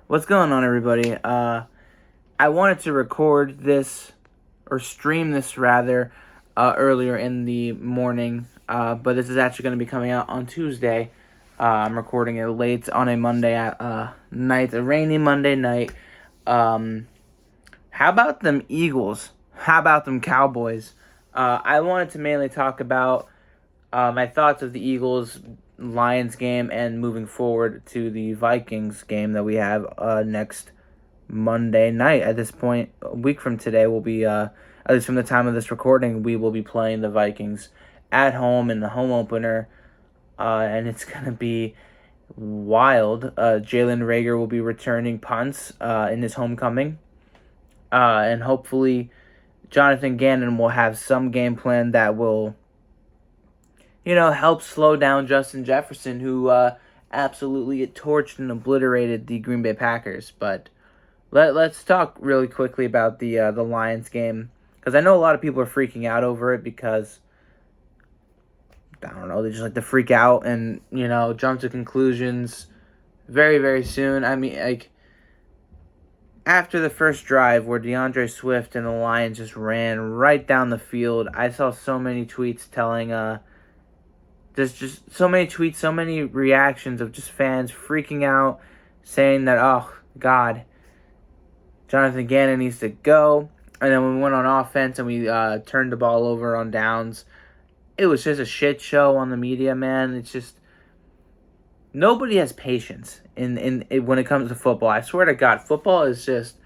What's going on, everybody? I wanted to record this, or stream this rather, earlier in the morning, but this is actually going to be coming out on Tuesday. I'm recording it late on a Monday at night, a rainy Monday night. Um, how about them Eagles? How about them Cowboys? I wanted to mainly talk about my thoughts of the Eagles Lions game and moving forward to the Vikings game that we have next Monday night. At this point, a week from today, we'll be, at least from the time of this recording, we will be playing the Vikings at home in the home opener, and it's going to be wild. Jalen Rager will be returning punts in his homecoming, and hopefully Jonathan Gannon will have some game plan that will help slow down Justin Jefferson, who absolutely torched and obliterated the Green Bay Packers. But let's talk really quickly about the Lions game, because I know a lot of people are freaking out over it because, I don't know, they just like to freak out and, jump to conclusions very, very soon. I mean, like, after the first drive where DeAndre Swift and the Lions just ran right down the field, I saw so many tweets telling there's just so many tweets, so many reactions of just fans freaking out, saying that, oh, God, Jonathan Gannon needs to go. And then when we went on offense and we turned the ball over on downs, it was just a shit show on the media, man. It's just, nobody has patience in when it comes to football. I swear to God, football is just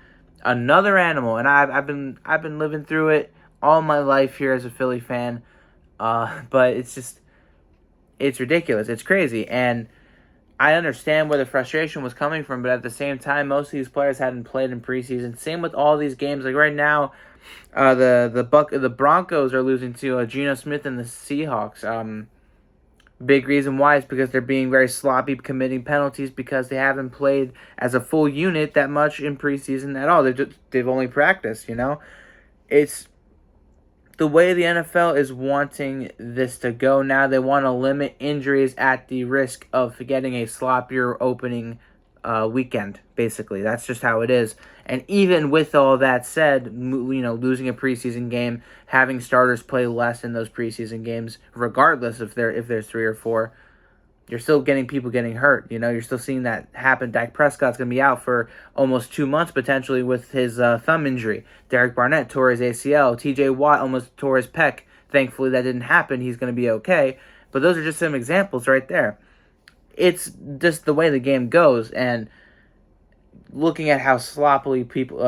another animal. And I've been living through it all my life here as a Philly fan. But it's ridiculous. It's crazy. And I understand where the frustration was coming from, but at the same time, most of these players hadn't played in preseason. Same with all these games. Like right now, the Broncos are losing to Geno Smith and the Seahawks. Big reason why is because they're being very sloppy, committing penalties because they haven't played as a full unit that much in preseason at all. They've only practiced. It's the way the NFL is wanting this to go now. They want to limit injuries at the risk of getting a sloppier opening weekend, basically. That's just how it is. And even with all that said, losing a preseason game, having starters play less in those preseason games, regardless if there's 3 or 4, you're still getting people getting hurt. You're still seeing that happen. Dak Prescott's going to be out for almost 2 months potentially with his thumb injury. Derek Barnett tore his ACL. TJ Watt almost tore his pec. Thankfully, that didn't happen. He's going to be okay. But those are just some examples right there. It's just the way the game goes. And looking at how sloppily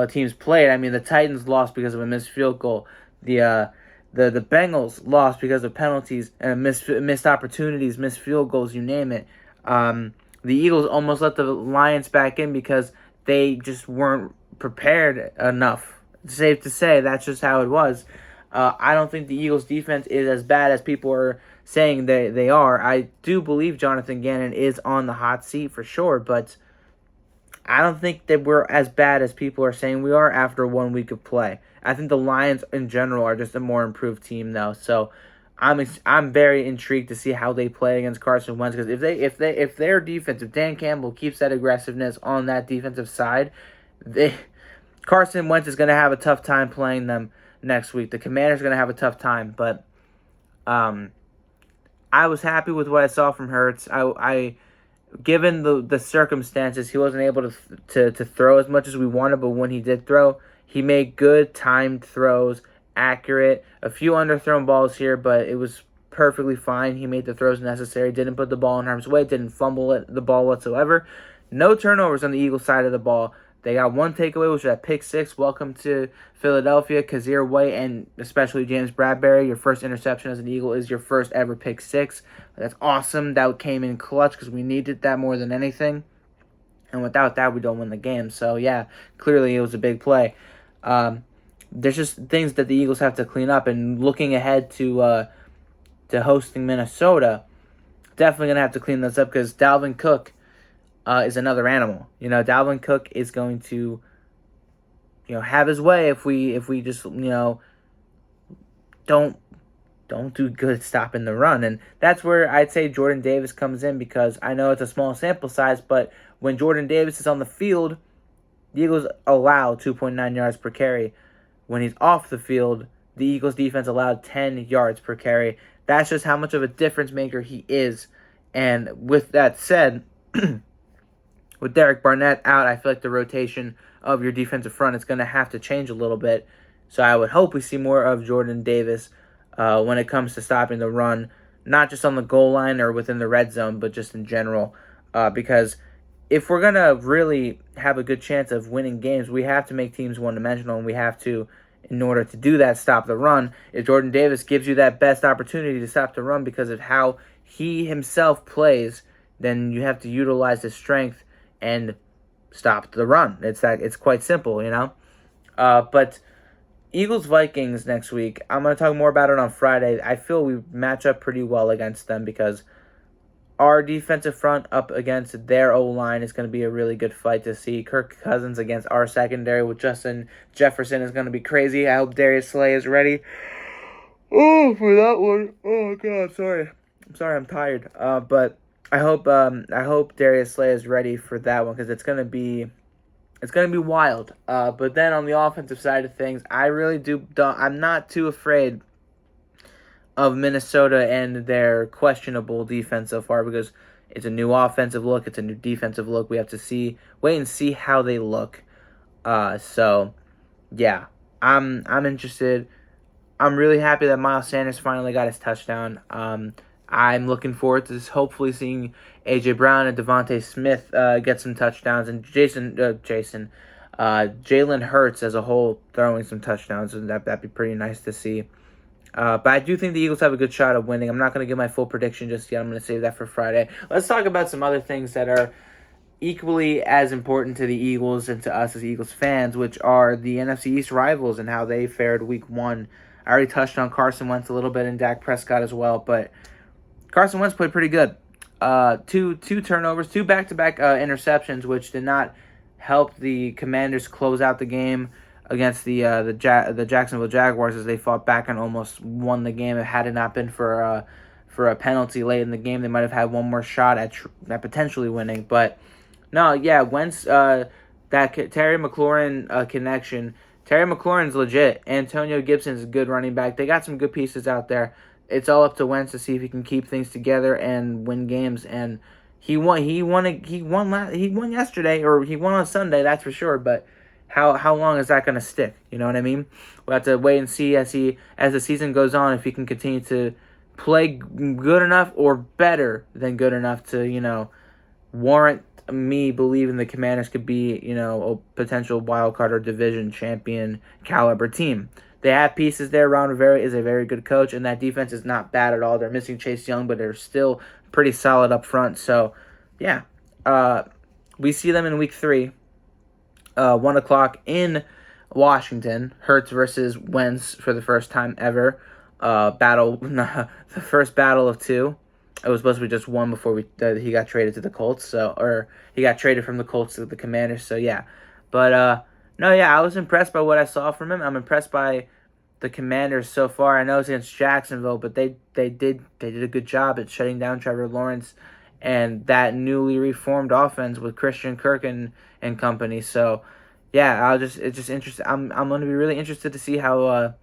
teams played, I mean, the Titans lost because of a missed field goal. The Bengals lost because of penalties and missed opportunities, missed field goals, you name it. The Eagles almost let the Lions back in because they just weren't prepared enough. Safe to say, that's just how it was. I don't think the Eagles' defense is as bad as people are saying they are. I do believe Jonathan Gannon is on the hot seat for sure, but I don't think that we're as bad as people are saying we are after 1 week of play. I think the Lions in general are just a more improved team though. So I'm very intrigued to see how they play against Carson Wentz, because if their defense, if Dan Campbell keeps that aggressiveness on that defensive side, Carson Wentz is going to have a tough time playing them next week. The Commanders are going to have a tough time, but I was happy with what I saw from Hurts. I given the circumstances, he wasn't able to throw as much as we wanted, but when he did throw, he made good timed throws, accurate, a few underthrown balls here, but it was perfectly fine. He made the throws necessary, didn't put the ball in harm's way, didn't fumble the ball whatsoever. No turnovers on the Eagles side of the ball. They got one takeaway, which was that pick six. Welcome to Philadelphia, Kazir White, and especially James Bradbury. Your first interception as an Eagle is your first ever pick six. That's awesome. That came in clutch because we needed that more than anything. And without that, we don't win the game. So, yeah, clearly it was a big play. There's just things that the Eagles have to clean up. And looking ahead to hosting Minnesota, definitely going to have to clean this up because Dalvin Cook is another animal. Dalvin Cook is going to, have his way if we just, don't do good stopping the run. And that's where I'd say Jordan Davis comes in, because I know it's a small sample size, but when Jordan Davis is on the field, the Eagles allow 2.9 yards per carry. When he's off the field, the Eagles defense allowed 10 yards per carry. That's just how much of a difference maker he is. And with that said, with Derek Barnett out, I feel like the rotation of your defensive front is going to have to change a little bit. So I would hope we see more of Jordan Davis when it comes to stopping the run, not just on the goal line or within the red zone, but just in general. Because if we're going to really have a good chance of winning games, we have to make teams one-dimensional, and we have to, in order to do that, stop the run. If Jordan Davis gives you that best opportunity to stop the run because of how he himself plays, then you have to utilize his strength and stop the run. It's quite simple, you know. But Eagles-Vikings next week, I'm going to talk more about it on Friday. I feel we match up pretty well against them because our defensive front up against their O-line is going to be a really good fight to see. Kirk Cousins against our secondary with Justin Jefferson is going to be crazy. I hope Darius Slay is ready. Oh, for that one. Oh, God, sorry. I'm tired. But I hope Darius Slay is ready for that one because it's gonna be wild. But then on the offensive side of things, I'm not too afraid of Minnesota and their questionable defense so far because it's a new offensive look, it's a new defensive look. We have to wait and see how they look. So yeah, I'm interested. I'm really happy that Miles Sanders finally got his touchdown. I'm looking forward to hopefully seeing A.J. Brown and Devontae Smith get some touchdowns, and Jalen Hurts as a whole throwing some touchdowns, and that'd be pretty nice to see. But I do think the Eagles have a good shot of winning. I'm not going to give my full prediction just yet. I'm going to save that for Friday. Let's talk about some other things that are equally as important to the Eagles and to us as Eagles fans, which are the NFC East rivals and how they fared week 1. I already touched on Carson Wentz a little bit and Dak Prescott as well, but Carson Wentz played pretty good. Two turnovers, 2 back-to-back interceptions, which did not help the Commanders close out the game against the Jacksonville Jaguars as they fought back and almost won the game. Had it not been for a penalty late in the game, they might have had one more shot at potentially winning. But no, yeah, Wentz, that Terry McLaurin connection. Terry McLaurin's legit. Antonio Gibson's a good running back. They got some good pieces out there. It's all up to Wentz to see if he can keep things together and win games. And he won yesterday, or he won on Sunday, that's for sure. But how long is that going to stick? You know what I mean? We'll have to wait and see as the season goes on if he can continue to play good enough or better than good enough to warrant me believing the Commanders could be a potential wild card or division champion caliber team. They have pieces there. Ron Rivera is a very good coach, and that defense is not bad at all. They're missing Chase Young, but they're still pretty solid up front. So, yeah, we see them in Week 3, 1 o'clock in Washington. Hurts versus Wentz for the first time ever. The first battle of 2. It was supposed to be just 1 before he got traded to the Colts. Or he got traded from the Colts to the Commanders. So yeah, but no, yeah, I was impressed by what I saw from him. I'm impressed by the Commanders so far. I know it's against Jacksonville, but they did a good job at shutting down Trevor Lawrence and that newly reformed offense with Christian Kirk and company. So yeah, it's just interesting. I'm going to be really interested to see how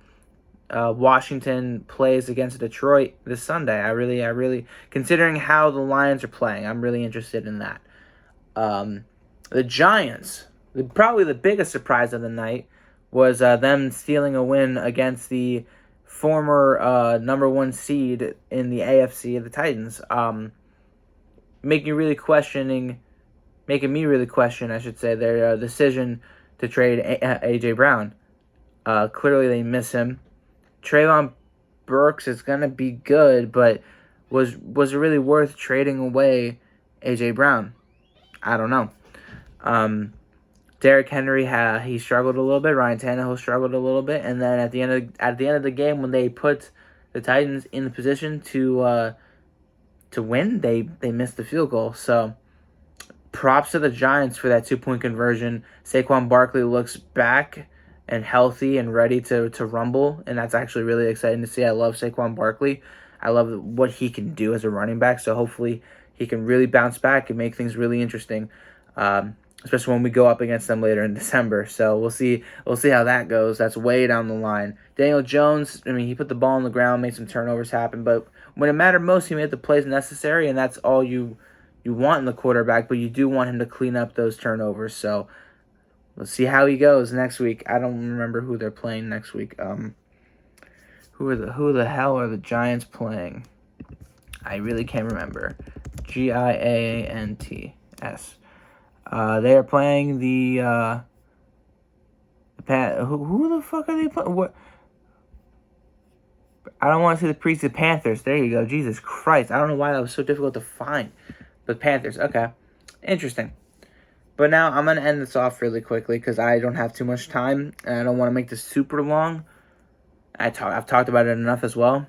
Washington plays against Detroit this Sunday. I really, considering how the Lions are playing, I'm really interested in that. The Giants, probably the biggest surprise of the night, was them stealing a win against the former number 1 seed in the AFC, the Titans. Making me really question, I should say, their decision to trade A.J. Brown. Clearly they miss him. Treylon Burks is going to be good, but was it really worth trading away A.J. Brown? I don't know. Derrick Henry, he struggled a little bit. Ryan Tannehill struggled a little bit. And then at the end of the game, when they put the Titans in the position to win, they missed the field goal. So props to the Giants for that 2-point conversion. Saquon Barkley looks back and healthy and ready to rumble, and that's actually really exciting to see. I love Saquon Barkley. I love what he can do as a running back, so hopefully he can really bounce back and make things really interesting. especially when we go up against them later in December. So we'll see how that goes. That's way down the line. Daniel Jones, I mean, he put the ball on the ground, made some turnovers happen, but when it mattered most, he made the plays necessary, and that's all you want in the quarterback, but you do want him to clean up those turnovers. So let's see how he goes next week. I don't remember who they're playing next week. Who the hell are the Giants playing? I really can't remember. Giants. They are playing the who the fuck are they playing? What? I don't want to say the Panthers. There you go. Jesus Christ. I don't know why that was so difficult to find. But Panthers. Okay. Interesting. But now I'm going to end this off really quickly because I don't have too much time. And I don't want to make this super long. I've talked about it enough as well.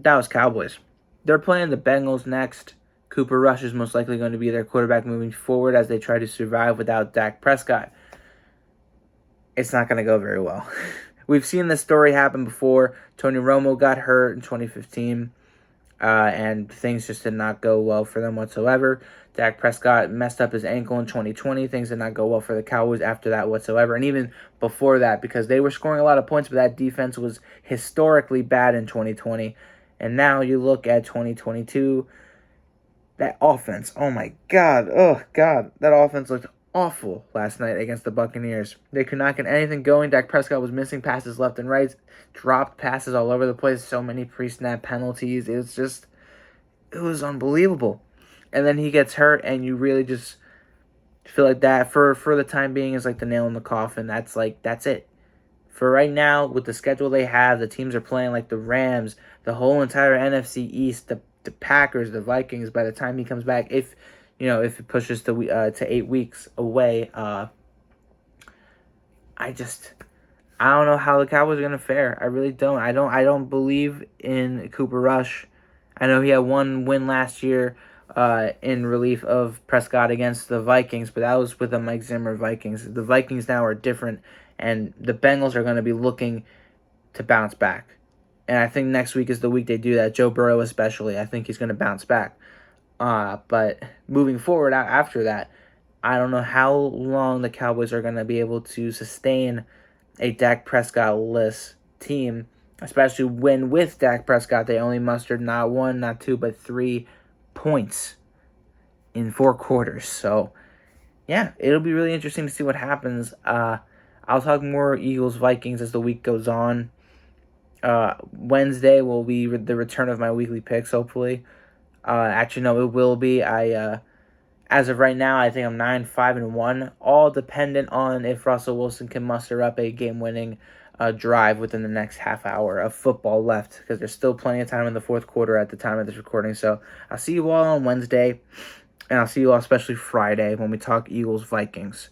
Dallas Cowboys. They're playing the Bengals next. Cooper Rush is most likely going to be their quarterback moving forward as they try to survive without Dak Prescott. It's not going to go very well. We've seen this story happen before. Tony Romo got hurt in 2015, and things just did not go well for them whatsoever. Dak Prescott messed up his ankle in 2020. Things did not go well for the Cowboys after that whatsoever, and even before that, because they were scoring a lot of points, but that defense was historically bad in 2020. And now you look at 2022, that offense, oh my God, that offense looked awful last night against the Buccaneers. They could not get anything going. Dak Prescott was missing passes left and right, dropped passes all over the place, so many pre-snap penalties. It was unbelievable. And then he gets hurt, and you really just feel like that for the time being is like the nail in the coffin. That's it. For right now, with the schedule they have, the teams are playing like the Rams, the whole entire NFC East, the Packers, the Vikings. By the time he comes back, if it pushes to 8 weeks away, I don't know how the Cowboys are gonna fare. I really don't. I don't believe in Cooper Rush. I know he had one win last year, in relief of Prescott against the Vikings, but that was with the Mike Zimmer Vikings. The Vikings now are different, and the Bengals are going to be looking to bounce back. And I think next week is the week they do that. Joe Burrow especially, I think he's going to bounce back. But moving forward after that, I don't know how long the Cowboys are going to be able to sustain a Dak Prescott-less team, especially when with Dak Prescott they only mustered not 1, not 2, but 3 points in 4 quarters. So, yeah, it'll be really interesting to see what happens. I'll talk more Eagles-Vikings as the week goes on. Wednesday will be the return of my weekly picks, hopefully. Actually, no, it will be. As of right now, I think I'm 9-5-1, all dependent on if Russell Wilson can muster up a game-winning drive within the next half hour of football left, because there's still plenty of time in the fourth quarter at the time of this recording. So I'll see you all on Wednesday, and I'll see you all especially Friday when we talk Eagles-Vikings.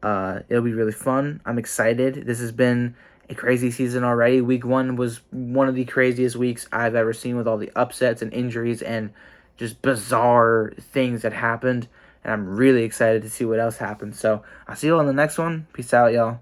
It'll be really fun. I'm excited. This has been a crazy season already. Week 1 was one of the craziest weeks I've ever seen, with all the upsets and injuries and just bizarre things that happened. And I'm really excited to see what else happens. So I'll see you all on the next one. Peace out, y'all.